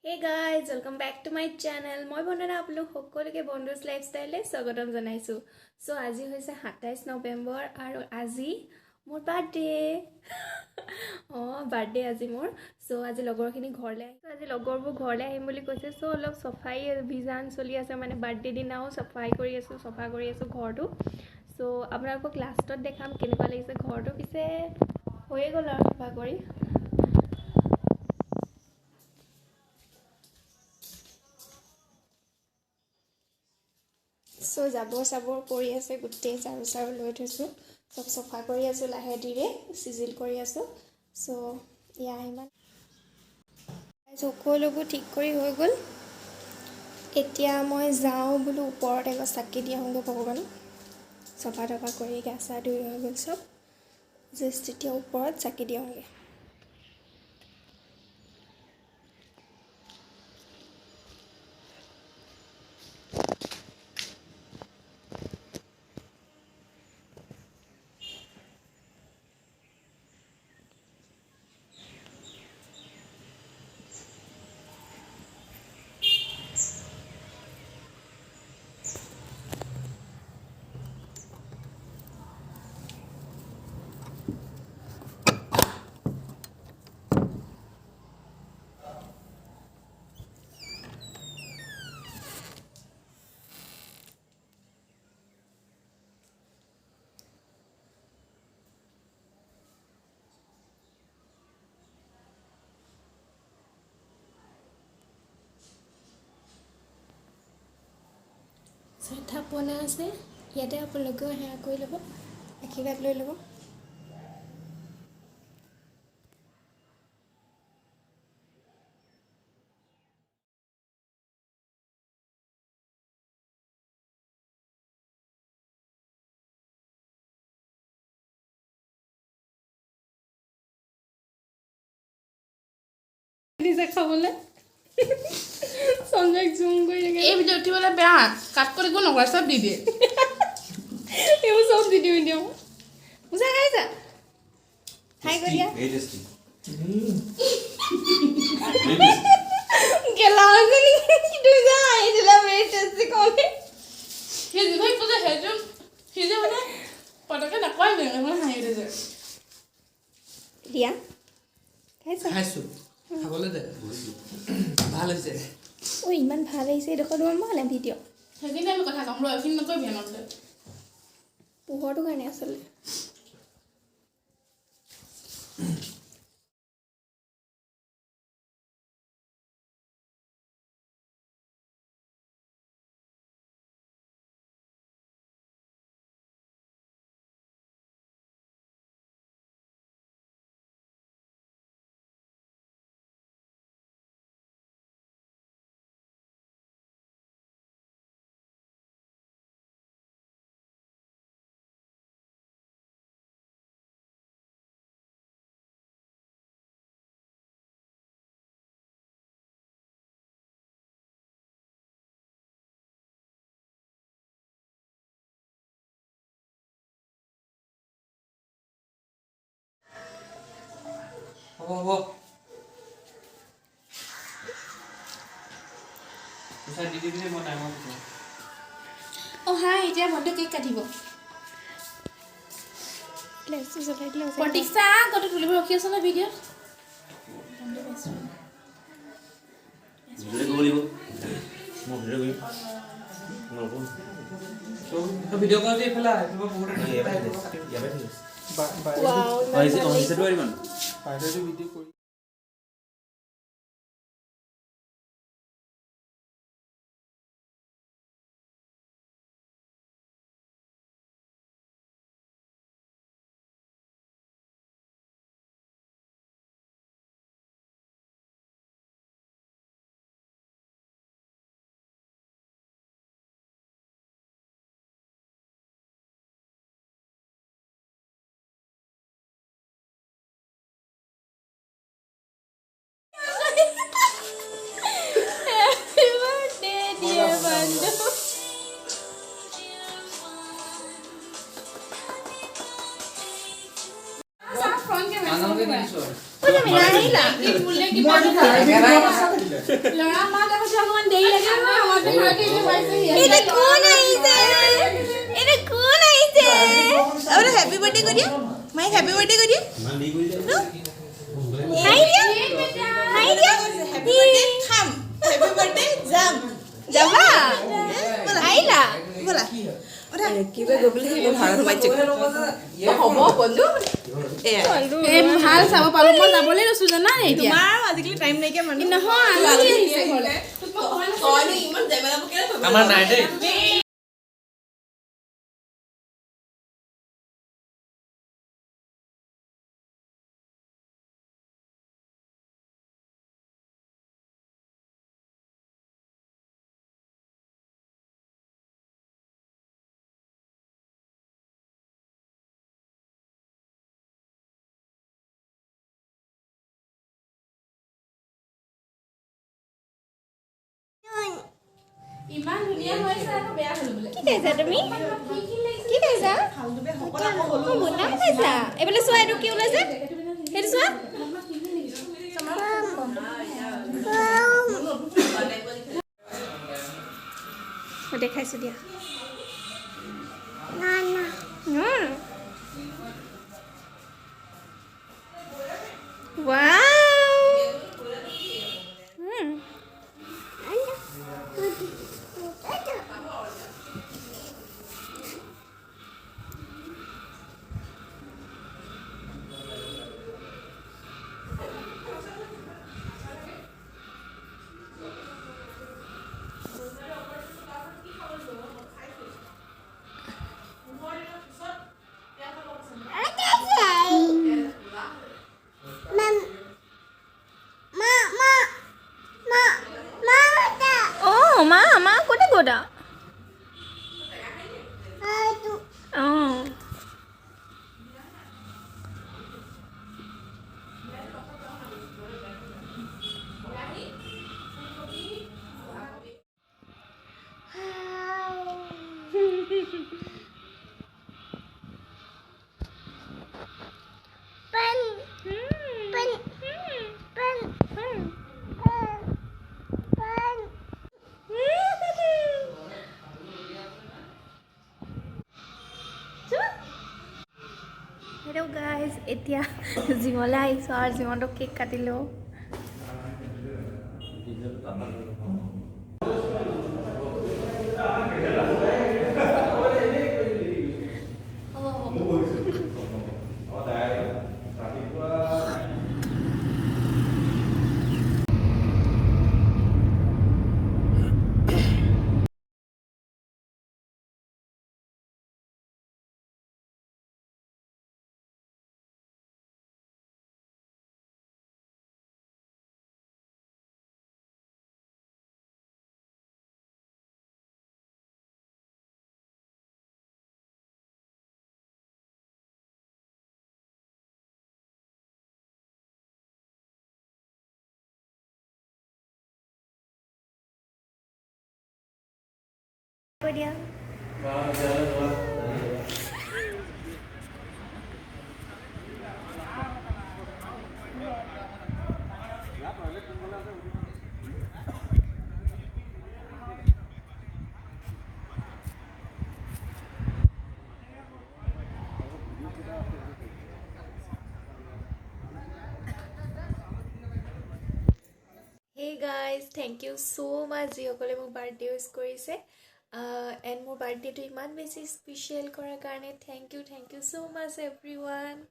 Hey guys, welcome back to my channel. মই বন্দনা আপোনালোক সকলোকে বন্ধুছ লাইফষ্টাইললে স্বাগতম জনাইছো। সো আজি হৈছে 27 নৱেম্বৰ আৰু আজি মোৰ বাৰ্থডে। বাৰ্থডে আজি মোৰ। সো আজি লগৰখিনি ঘৰলে আজি লগৰবোৰ ঘৰলে আহিম বুলি কৈছে। সো অলপ সফাই অভিযান চলি আছে, মানে বাৰ্থডে দিনাও সফাই কৰি আছো, সফা কৰি আছো ঘৰটো। সো আপোনালোকক লাষ্টত দেখাম কেনেকুৱা লাগিছে ঘৰটো। পিছে হৈয়ে গ'ল আৰু সফা কৰি। সো জাবৰ চাবৰ পৰি আছে, গোটেই ঝাৰু চাৰু লৈ থৈছোঁ, চব চফা কৰি আছোঁ, লাহে ধীৰে চিজিল কৰি আছোঁ। সো ইয়া ইমান সকলোবোৰ ঠিক কৰি হৈ গ'ল। এতিয়া মই যাওঁ বোলো ওপৰত এগছ চাকি দি আহোঁগৈ ভগৱানক। চফা তফা কৰি গা চা ধুই হৈ গ'ল চব, জাষ্ট এতিয়া ওপৰত চাকি দি আহোঁগৈ। থাপনা আছে ইয়াতে, আপোনালোকেও সেয়া কৰি ল'ব, আশীৰ্বাদ লৈ ল'ব। নিজে খাবলৈ সঞ্জয় জুম কৰি থাকে। এই ভিডিঅ' উঠিবলৈ বেয়া, কাট কৰি একো নকৰে, চব দি দিয়ে। এইবোৰ চব দি দিওঁ এতিয়া বুজা খাইছা। হাই কৰি দিয়া গেলা হৈছে নেকি তুমি যা আহিছিলা মেৰি টেষ্টি কওঁতে সিজি ভাই কৈছে সেইটো সিজে মানে পটকে নাপায় মানে মানে হাঁহি উঠে। দিয়া খাইছা? খাইছোঁ, খাবলৈ দে, ভাল হৈছে। ইমান ভাল আহিছে এইডোখৰ তোমাৰ মানে ভিডিঅ' সেইখিনি আমি কথা ক'ম ৰ, এইখিনি নকৰিবি আনন্দ। পোহৰটো কাৰণে আচলতে হ'ব পইচা দি দিবি, মই টাইমত হাই এতিয়া ভণ্টি কেক কাটিব। ফ্লেক্সটো জ্বলাই দিলে প্ৰতীক্ষা ক'তো তুলিব ৰখি আছ ন ভিডিঅ'। ভিডিঅ' কৰোঁতে এইফালে বহুত ল'ৰা মা দেখোন অকণমান দেৰি লাগে নহয় আমাৰতো ঘৰতে এতিয়া পাইছেহি এটা কোন আহিছে এটা কোন আহিছে আৰু হ্যাপি বাৰ্থডে কৰি দিয়া মাই হ্যাপি বাৰ্থডে কৰি দিয়া হাই দিয়া হ্যাপি বাৰ্থডে খাম হ্যাপি বাৰ্থডে যাম যাবা আইলা বলা কিবা গবলি ভাৰত মাইছে হ'ব বন্ধু ভাল চাব পালো মই যাবলৈ লৈছো জানা এতিয়া তোমাৰ আজিকালি টাইম নাইকিয়া মানুহ নহয় আলহী আহিছে ঘৰলে তইনো ইমান জেমেলাবোৰ কেলে থবি আমাৰ নাই দেই ইমান ধুনীয়া হৈছে আকৌ বেয়া হ'ল বোলে কি খাইছা তুমি কি খাইছা মুন্না খাইছা এইফালে চোৱা এইটো কি ওলাইছে সেইটো চোৱা মই দেখাইছোঁ দিয়া ৱাও মা কোনে কোটা অঁ হেল্ল' গাইজ এতিয়া জিমলৈ আহিছোঁ আৰু জিমতো কেক কাটিলোঁ দিয়া Hey guys, thank you so much যিসকলে মোক বাৰ্থডে উইছ কৰিছে এণ্ড মোৰ বাৰ্থডেটো ইমান বেছি স্পেচিয়েল কৰাৰ কাৰণে thank you so much everyone